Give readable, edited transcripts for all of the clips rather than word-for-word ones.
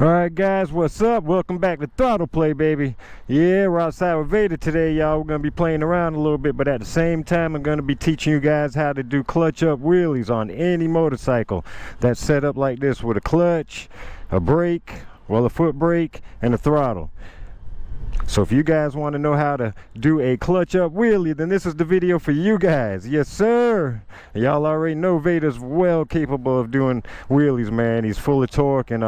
Alright guys, what's up? Welcome back to Throttle Play, baby. Yeah, we're outside with Vader today, y'all. We're going to be playing around a little bit, but at the same time, I'm going to be teaching you guys how to do clutch up wheelies on any motorcycle that's set up like this with a clutch, a brake, well, a foot brake, and a throttle. So if you guys want to know how to do a clutch up wheelie, then this is the video for you guys. Yes, sir. Y'all already know Vader's well capable of doing wheelies, man. He's full of torque and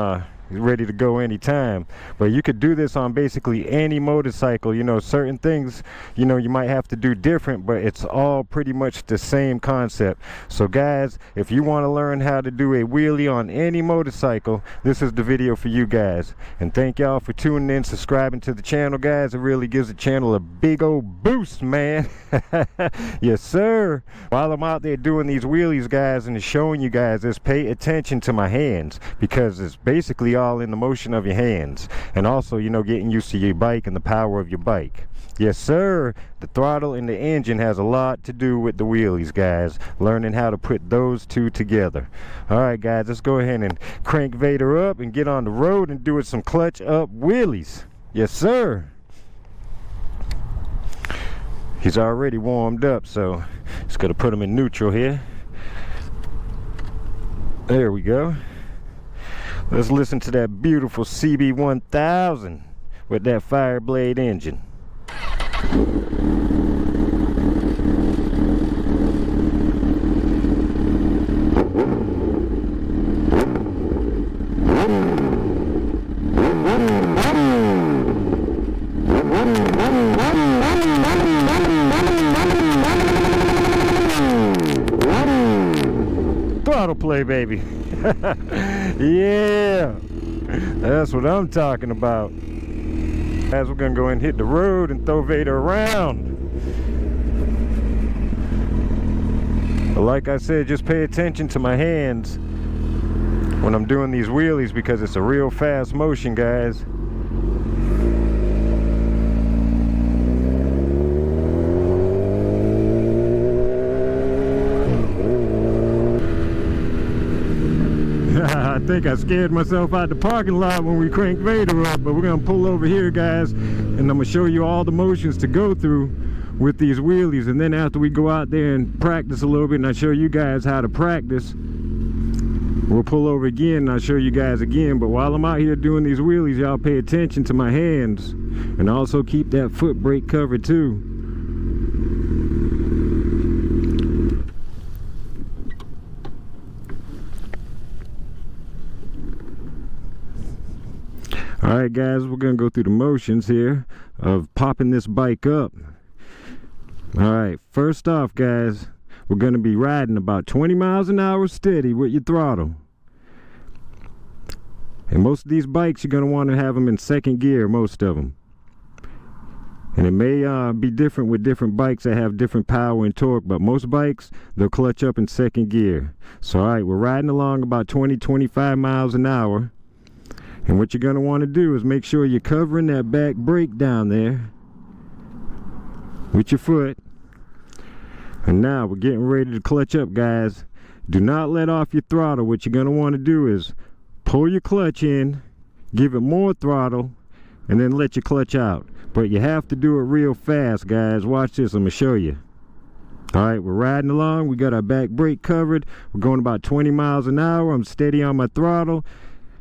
he's ready to go anytime. But you could do this on basically any motorcycle. You know, certain things, you know, you might have to do different, but it's all pretty much the same concept. So guys, if you want to learn how to do a wheelie on any motorcycle, this is the video for you guys. And thank y'all for tuning in, subscribing to the channel, guys. It really gives the channel a big old boost, man. Yes, sir. While I'm out there doing these wheelies, guys, and showing you guys this, pay attention to my hands, because it's basically all in the motion of your hands, and also, you know, getting used to your bike and the power of your bike. Yes, sir. The throttle and the engine has a lot to do with the wheelies, guys. Learning how to put those two together. All right, guys, let's go ahead and crank Vader up and get on the road and do some clutch up wheelies. Yes, sir. He's already warmed up, so just gonna put him in neutral here. There we go. Let's listen to that beautiful CB1000 with that Fireblade engine. Throttle play, baby. Yeah, that's what I'm talking about. As we're gonna go and hit the road and throw Vader around. But like I said, just pay attention to my hands when I'm doing these wheelies, because it's a real fast motion, guys. I think I scared myself out the parking lot when we cranked Vader up, but we're gonna pull over here, guys, and I'm gonna show you all the motions to go through with these wheelies. And then after we go out there and practice a little bit and I show you guys how to practice, we'll pull over again and I'll show you guys again. But while I'm out here doing these wheelies, y'all pay attention to my hands and also keep that foot brake covered too. Alright guys, we're going to go through the motions here of popping this bike up. Alright, first off, guys, we're going to be riding about 20 miles an hour steady with your throttle. And most of these bikes, you're going to want to have them in second gear, most of them. And it may be different with different bikes that have different power and torque, but most bikes, they'll clutch up in second gear. So alright, we're riding along about 20-25 miles an hour. And what you're going to want to do is make sure you're covering that back brake down there with your foot. And now we're getting ready to clutch up, guys. Do not let off your throttle. What you're going to want to do is pull your clutch in, give it more throttle, and then let your clutch out. But you have to do it real fast, guys. Watch this. I'm going to show you. Alright, we're riding along. We got our back brake covered. We're going about 20 miles an hour. I'm steady on my throttle.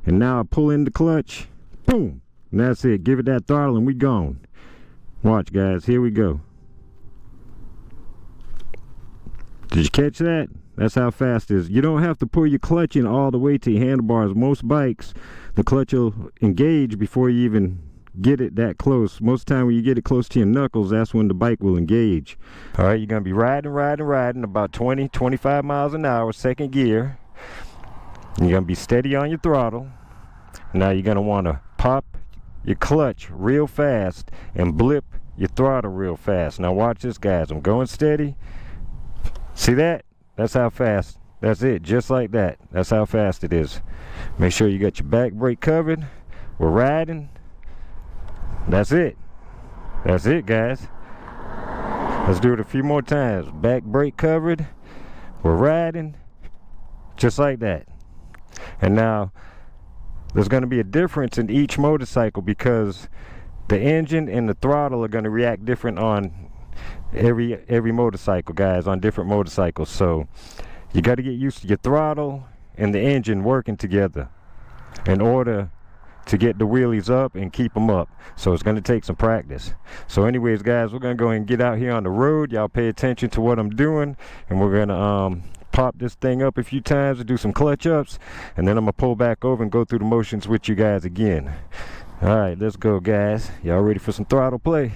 And now I pull in the clutch, boom, and that's it. Give it that throttle and we gone. Watch, guys, here we go. Did you catch that? That's how fast it is. You don't have to pull your clutch in all the way to your handlebars. Most bikes, the clutch will engage before you even get it that close. Most of the time when you get it close to your knuckles, that's when the bike will engage. All right, you're going to be riding about 20-25 miles an hour, second gear. You're going to be steady on your throttle. Now you're going to want to pop your clutch real fast and blip your throttle real fast. Now watch this, guys. I'm going steady. See that? That's how fast. That's it. Just like that. That's how fast it is. Make sure you got your back brake covered. We're riding. That's it. That's it, guys. Let's do it a few more times. Back brake covered. We're riding. Just like that. And now there's going to be a difference in each motorcycle because the engine and the throttle are going to react different on every motorcycle, guys, on different motorcycles. So you got to get used to your throttle and the engine working together in order to get the wheelies up and keep them up. So it's going to take some practice. So anyways, guys, we're going to go ahead and get out here on the road. Y'all pay attention to what I'm doing, and we're going to pop this thing up a few times and do some clutch ups, and then I'm going to pull back over and go through the motions with you guys again. All right, let's go, guys. Y'all ready for some throttle play?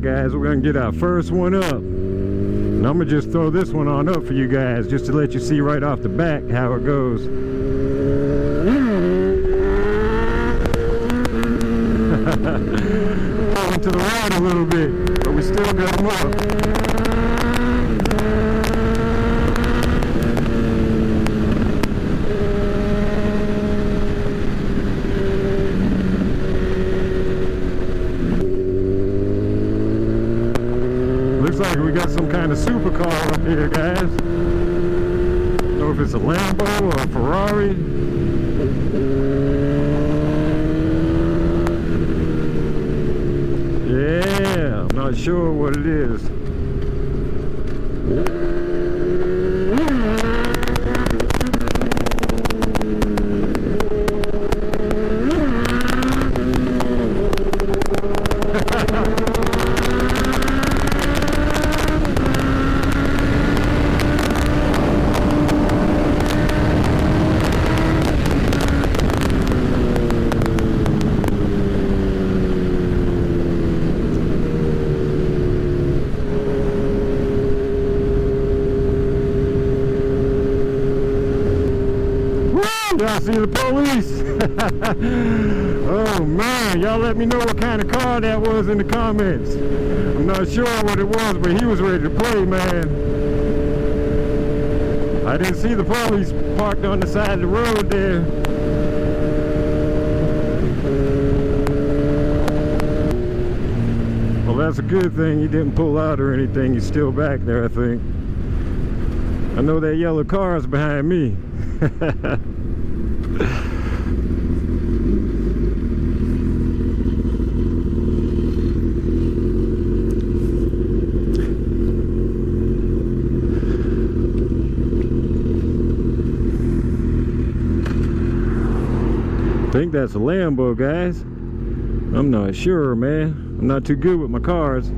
Guys, we're gonna get our first one up, and I'm gonna just throw this one on up for you guys just to let you see right off the back how it goes. Pulling to the right a little bit, but we still got them up. Like we got some kind of supercar up here, guys. Don't know if it's a Lambo or a Ferrari. Yeah, I'm not sure what it is. Y'all see the police? Oh man, y'all let me know what kind of car that was in the comments. I'm not sure what it was, but he was ready to play, man. I didn't see the police parked on the side of the road there. Well, that's a good thing. He didn't pull out or anything. He's still back there, I think. I know that yellow car is behind me. I think that's a Lambo, guys. I'm not sure, man. I'm not too good with my cars.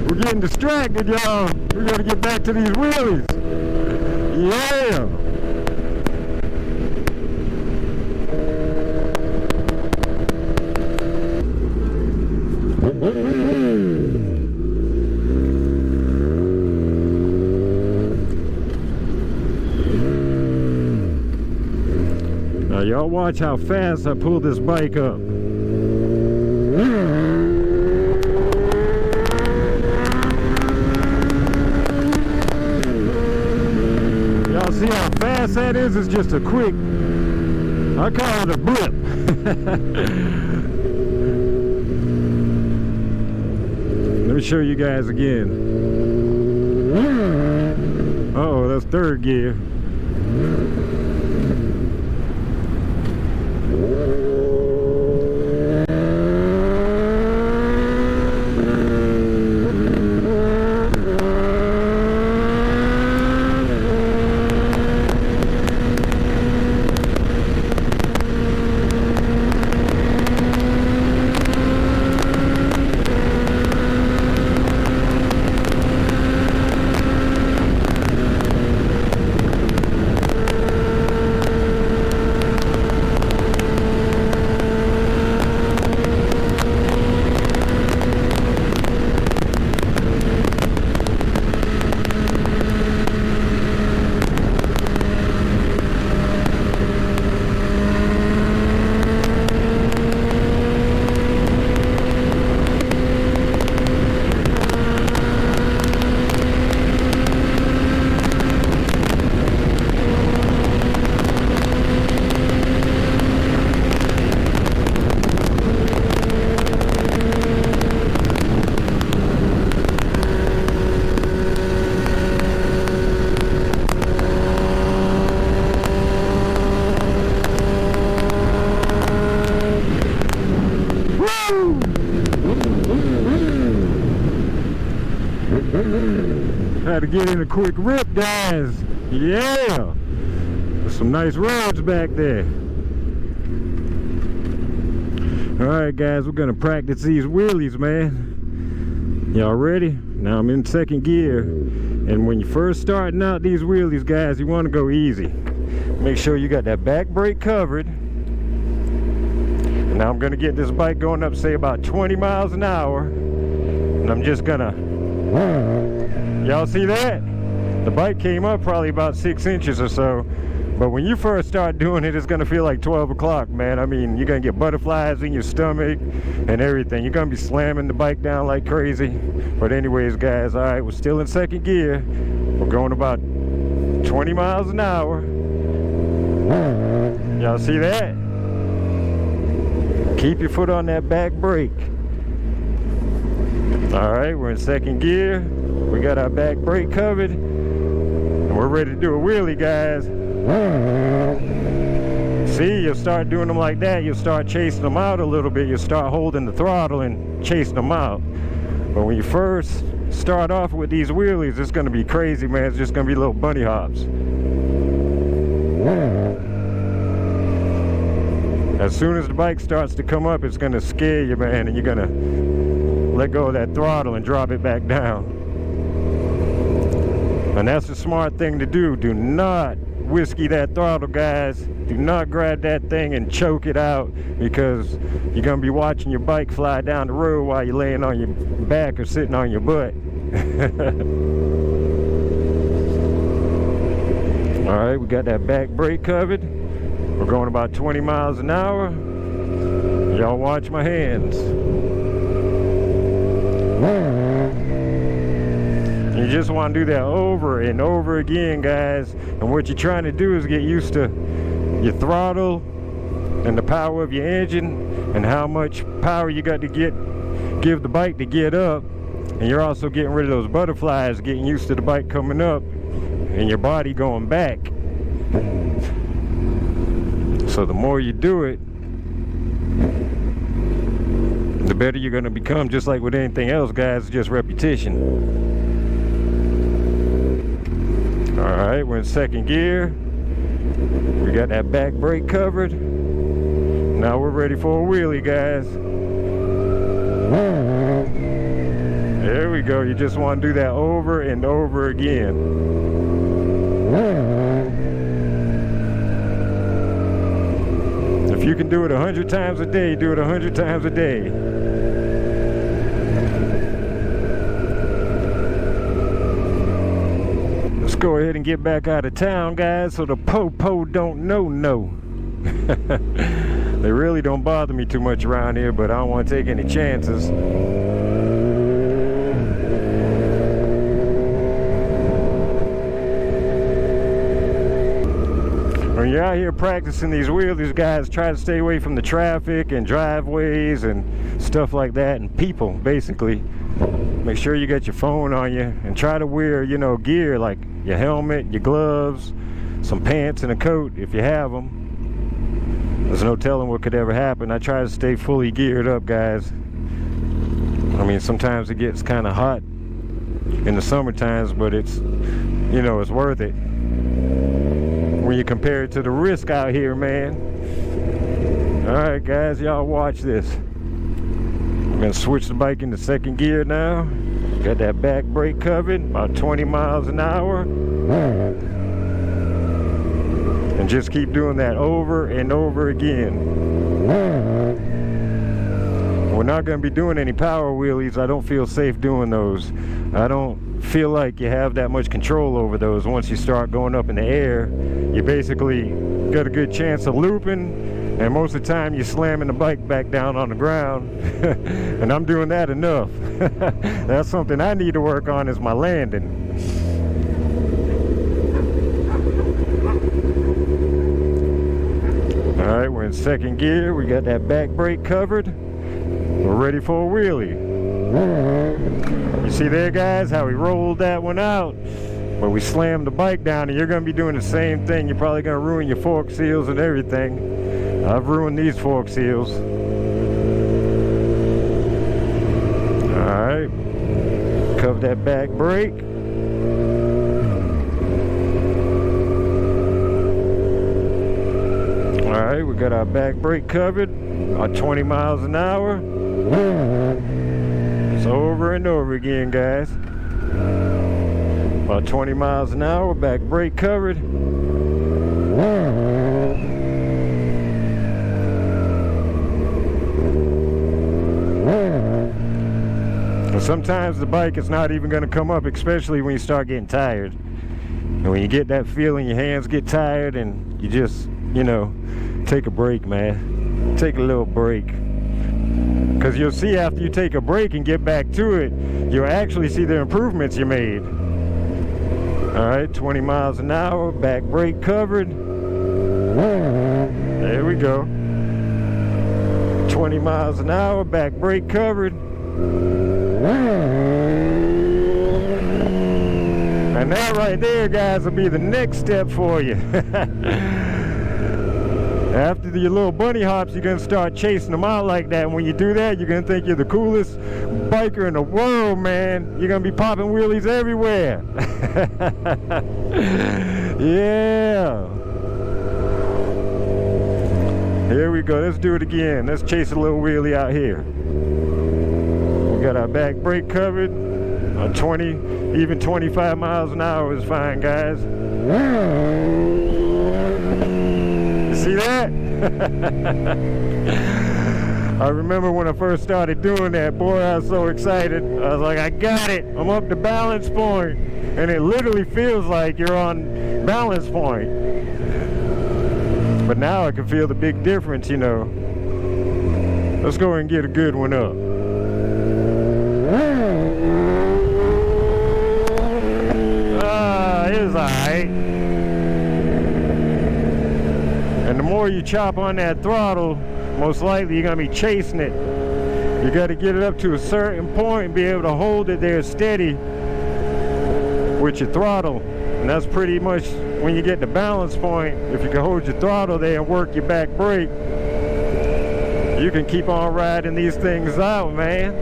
We're getting distracted, y'all. We gotta get back to these wheelies. Yeah. Now y'all watch how fast I pull this bike up. Y'all see how fast that is? It's just a quick, I call it a blip. Let me show you guys again. Uh-oh, that's third gear. Had to get in a quick rip, guys. Yeah. There's some nice roads back there. Alright guys, we're gonna practice these wheelies, man. Y'all ready? Now I'm in second gear. And when you're first starting out these wheelies, guys, you want to go easy. Make sure you got that back brake covered. And now I'm gonna get this bike going up, say about 20 miles an hour. And I'm just gonna... Y'all see that? The bike came up probably about 6 inches or so. But when you first start doing it, it's gonna feel like 12 o'clock, man. I mean, you're gonna get butterflies in your stomach and everything. You're gonna be slamming the bike down like crazy. But anyways, guys, all right, we're still in second gear. We're going about 20 miles an hour. Y'all see that? Keep your foot on that back brake. All right, we're in second gear. We got our back brake covered. And we're ready to do a wheelie, guys. See, you'll start doing them like that. You'll start chasing them out a little bit. You'll start holding the throttle and chasing them out. But when you first start off with these wheelies, it's going to be crazy, man. It's just going to be little bunny hops. As soon as the bike starts to come up, it's going to scare you, man, and you're going to let go of that throttle and drop it back down. And that's the smart thing to do. Do not whiskey that throttle, guys. Do not grab that thing and choke it out, because you're going to be watching your bike fly down the road while you're laying on your back or sitting on your butt. Alright, we got that back brake covered. We're going about 20 miles an hour. Y'all watch my hands. You just want to do that over and over again, guys. And what you're trying to do is get used to your throttle and the power of your engine and how much power you got to give the bike to get up. And you're also getting rid of those butterflies, getting used to the bike coming up and your body going back. So the more you do it, the better you're going to become. Just like with anything else, guys, just repetition. Alright, we're in second gear. We got that back brake covered. Now we're ready for a wheelie, guys. There we go. You just want to do that over and over again. If you can do it 100 times a day, do it 100 times a day. Let's go ahead and get back out of town, guys, so the po-po don't know. They really don't bother me too much around here, but I don't want to take any chances. When you're out here practicing these wheelies, guys, try to stay away from the traffic and driveways and stuff like that, and people, basically. Make sure you got your phone on you, and try to wear, you know, gear like your helmet, your gloves, some pants and a coat if you have them. There's no telling what could ever happen. I try to stay fully geared up, guys. I mean, sometimes it gets kind of hot in the summer times, but it's, you know, it's worth it when you compare it to the risk out here, man. Alright, guys, y'all watch this. I'm gonna switch the bike into second gear now. Got that back brake covered, about 20 miles an hour. And just keep doing that over and over again. We're not going to be doing any power wheelies. I don't feel safe doing those. I don't feel like you have that much control over those. Once you start going up in the air, you basically got a good chance of looping, and most of the time you're slamming the bike back down on the ground. And I'm doing that enough. That's something I need to work on, is my landing. Alright, we're in second gear. We got that back brake covered. We're ready for a wheelie. You see there, guys, how we rolled that one out? But we slammed the bike down, and you're going to be doing the same thing. You're probably going to ruin your fork seals and everything. I've ruined these fork seals. Alright. Cover that back brake. Alright, we got our back brake covered. About 20 miles an hour. It's over and over again, guys. About 20 miles an hour, back brake covered. Sometimes the bike is not even going to come up, especially when you start getting tired. And when you get that feeling, your hands get tired and you just, you know, take a break, man. Take a little break. Because you'll see after you take a break and get back to it, you'll actually see the improvements you made. Alright, 20 miles an hour, back brake covered. There we go. 20 miles an hour, back brake covered. And that right there, guys, will be the next step for you. After your little bunny hops, you're going to start chasing them out like that. And when you do that, you're going to think you're the coolest biker in the world, man. You're going to be popping wheelies everywhere. Yeah. Here we go. Let's do it again. Let's chase a little wheelie out here. We got our back brake covered. 20, even 25 miles an hour is fine, guys. You see that? I remember when I first started doing that, boy, I was so excited. I was like, I got it. I'm up to balance point. And it literally feels like you're on balance point. But now I can feel the big difference, you know. Let's go and get a good one up. It's alright. And the more you chop on that throttle, most likely you're going to be chasing it. You got to get it up to a certain point and be able to hold it there steady with your throttle. And that's pretty much when you get the balance point. If you can hold your throttle there and work your back brake, you can keep on riding these things out, man.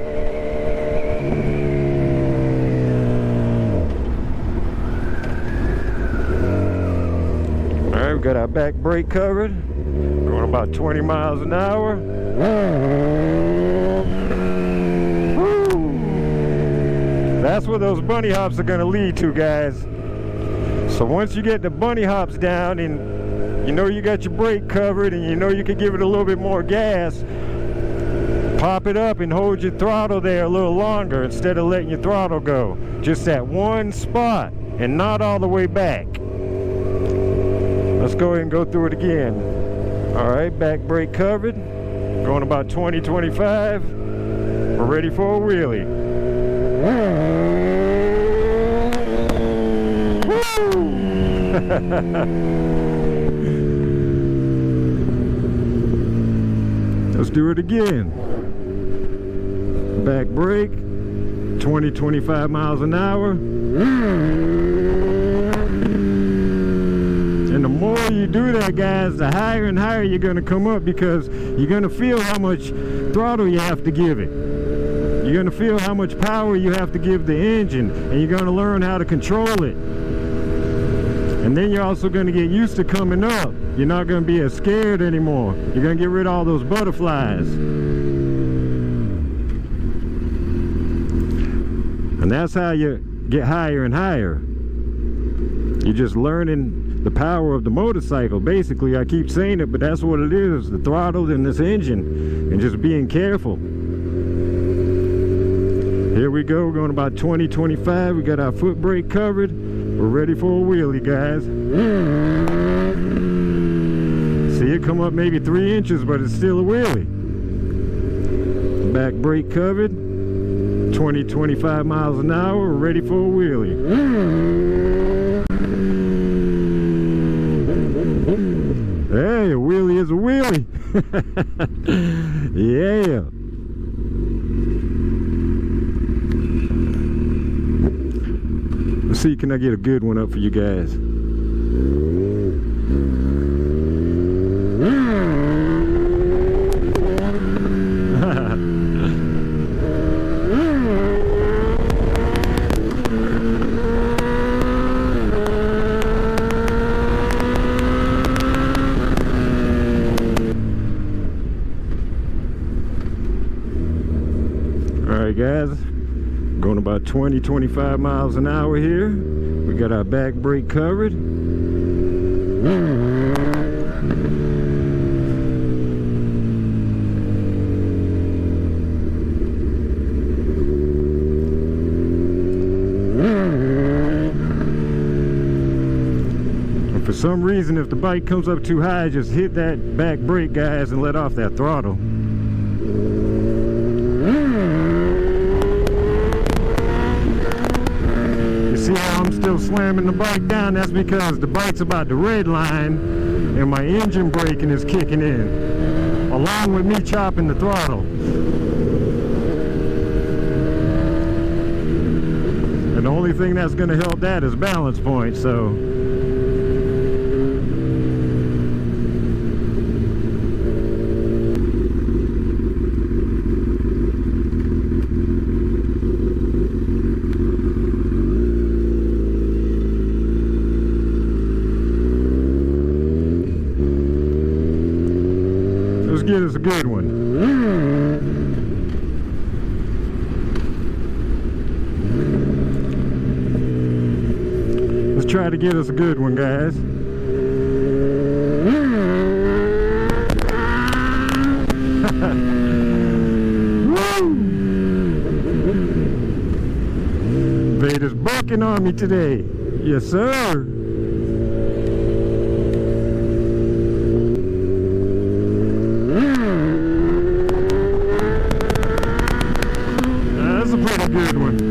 Alright, we got our back brake covered. Going about 20 miles an hour. Woo! That's where those bunny hops are going to lead to, guys. So once you get the bunny hops down and you know you got your brake covered and you know you can give it a little bit more gas, pop it up and hold your throttle there a little longer instead of letting your throttle go. Just at one spot and not all the way back. Let's go ahead and go through it again. Alright, back brake covered. Going about 20, 25. We're ready for a wheelie. Let's do it again. Back brake, 20, 25 miles an hour. And the more you do that, guys, the higher and higher you're going to come up, because you're going to feel how much throttle you have to give it. You're going to feel how much power you have to give the engine, and you're going to learn how to control it. And then you're also going to get used to coming up. You're not going to be as scared anymore. You're going to get rid of all those butterflies. And that's how you get higher and higher. You're just learning the power of the motorcycle. Basically, I keep saying it, but that's what it is. The throttle and this engine, and just being careful. Here we go. We're going about 20, 25. We got our foot brake covered. We're ready for a wheelie, guys. See it come up maybe 3 inches, but it's still a wheelie. Back brake covered. 20, 25 miles an hour. We're ready for a wheelie. Hey, a wheelie is a wheelie. Yeah. Let's see, can I get a good one up for you guys? Alright guys, going about 20-25 miles an hour here. We got our back brake covered. And for some reason, if the bike comes up too high, just hit that back brake, guys, and let off that throttle. See how I'm still slamming the bike down? That's because the bike's about to red line and my engine braking is kicking in, along with me chopping the throttle. And the only thing that's going to help that is balance point, so. Let's get us a good one. Let's try to get us a good one, guys. Vader's bucking on me today. Yes, sir. That's a pretty good one.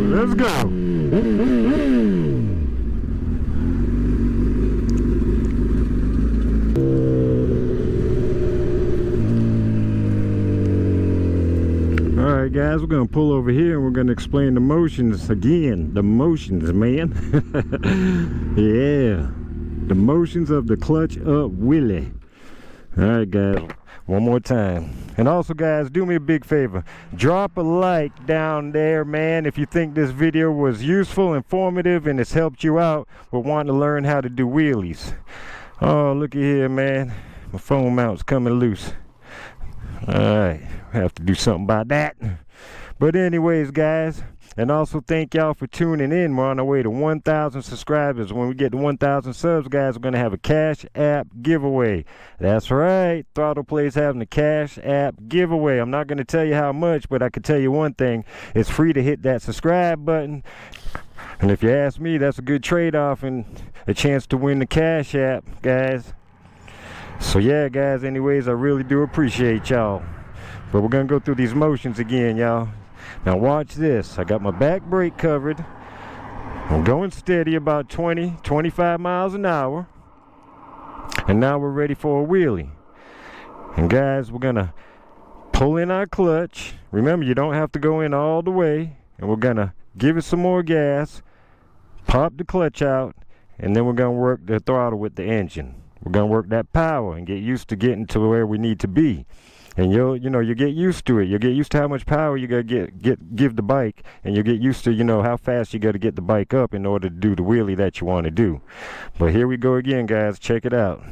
Let's go. Alright guys, we're going to pull over here and we're going to explain the motions again. The motions, man. Yeah. The motions of the clutch up wheelie. Alright guys, one more time. And also guys, do me a big favor. Drop a like down there, man, if you think this video was useful, informative, and it's helped you out with wanting to learn how to do wheelies. Oh, looky here, man. My phone mount's coming loose. Alright, have to do something about that. But anyways, guys, and also thank y'all for tuning in. We're on our way to 1,000 subscribers. When we get to 1,000 subs, guys, we're going to have a Cash App giveaway. That's right. Throttle Play's having a Cash App giveaway. I'm not going to tell you how much, but I can tell you one thing. It's free to hit that subscribe button. And if you ask me, that's a good trade-off and a chance to win the Cash App, guys. So yeah, guys, anyways, I really do appreciate y'all. But we're going to go through these motions again, y'all. Now watch this. I got my back brake covered. I'm going steady about 20-25 miles an hour. And now we're ready for a wheelie. And guys, we're gonna pull in our clutch. Remember, you don't have to go in all the way. And we're gonna give it some more gas, pop the clutch out, and then we're gonna work the throttle with the engine. We're gonna work that power and get used to getting to where we need to be. And you get used to it. You get used to how much power you gotta give the bike, and you get used to, how fast you gotta get the bike up in order to do the wheelie that you want to do. But here we go again, guys. Check it out.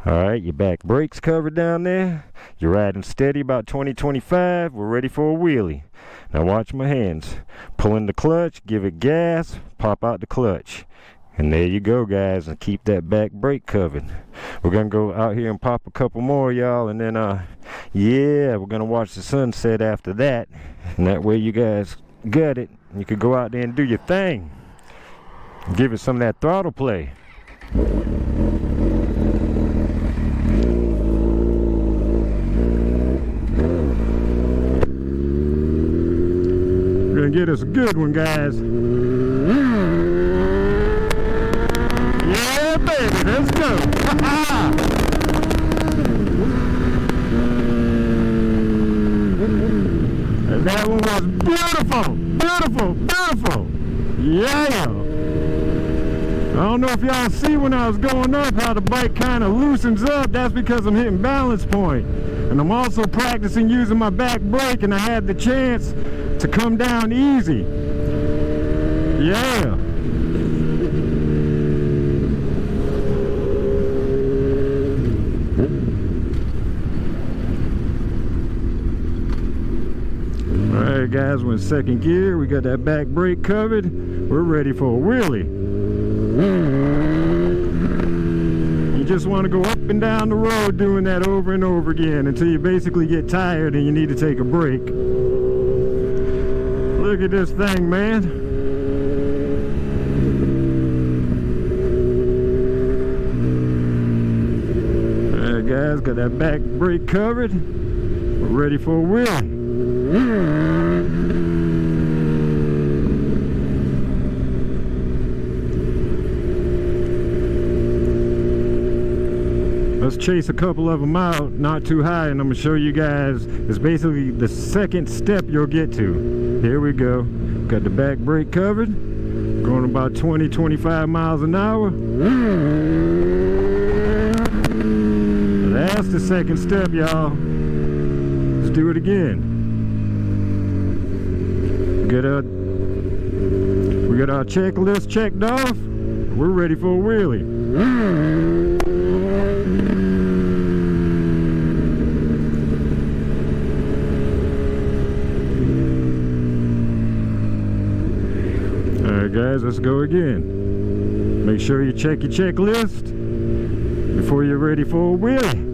All right, your back brake's covered down there. You're riding steady about 20-25. We're ready for a wheelie. Now watch my hands. Pull in the clutch, give it gas, pop out the clutch. And there you go, guys, and keep that back brake covered. We're gonna go out here and pop a couple more, y'all, and then yeah, we're gonna watch the sunset after that. And that way you guys got it. You can go out there and do your thing. Give it some of that throttle play. We're gonna get us a good one, guys. Yeah, baby, let's go. And that one was beautiful, beautiful, beautiful. Yeah. I don't know if y'all see when I was going up how the bike kind of loosens up. That's because I'm hitting balance point. And I'm also practicing using my back brake, and I had the chance to come down easy. Yeah. Alright guys, we're in second gear. We got that back brake covered. We're ready for a wheelie. You just want to go up and down the road doing that over and over again until you basically get tired and you need to take a break. Look at this thing, man. Alright guys, got that back brake covered. We're ready for a wheelie. Let's chase a couple of them out, not too high, and I'm going to show you guys. It's basically the second step you'll get to. Here we go. Got the back brake covered. Going about 20-25 miles an hour. That's the second step, y'all. Let's do it again. We got our checklist checked off. We're ready for a wheelie. Alright guys, let's go again. Make sure you check your checklist before you're ready for a wheelie.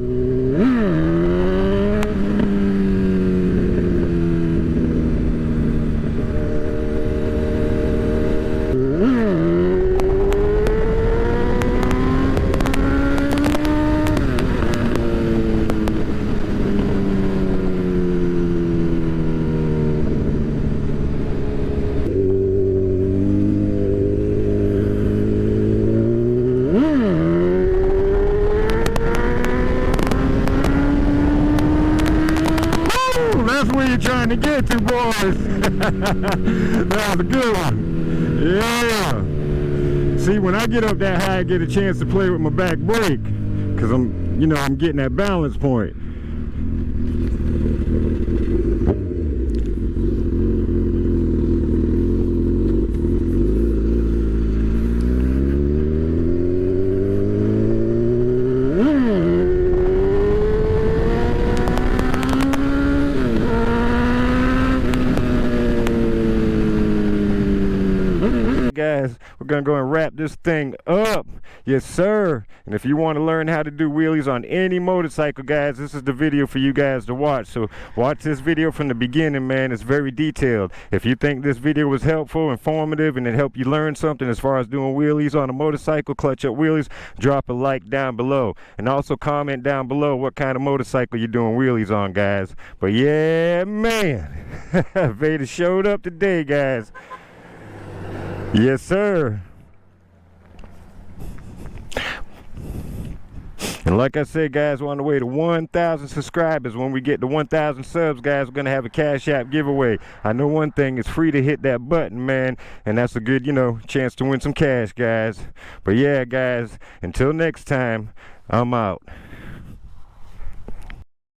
That's where you're trying to get to, boys. That was a good one. Yeah. See, when I get up that high, I get a chance to play with my back brake, because I'm getting that balance point. Guys, we're gonna go and wrap this thing up. Yes sir. And if you want to learn how to do wheelies on any motorcycle, guys, this is the video for you guys to watch. So watch this video from the beginning, man. It's very detailed. If you think this video was helpful, informative, and it helped you learn something as far as doing wheelies on a motorcycle, clutch up wheelies, drop a like down below, and also comment down below what kind of motorcycle you're doing wheelies on, guys. But yeah, man, Vader showed up today, guys. Yes, sir. And like I said, guys, we're on the way to 1,000 subscribers. When we get to 1,000 subs, guys, we're going to have a Cash App giveaway. I know one thing, it's free to hit that button, man. And that's a good, chance to win some cash, guys. But yeah, guys, until next time, I'm out.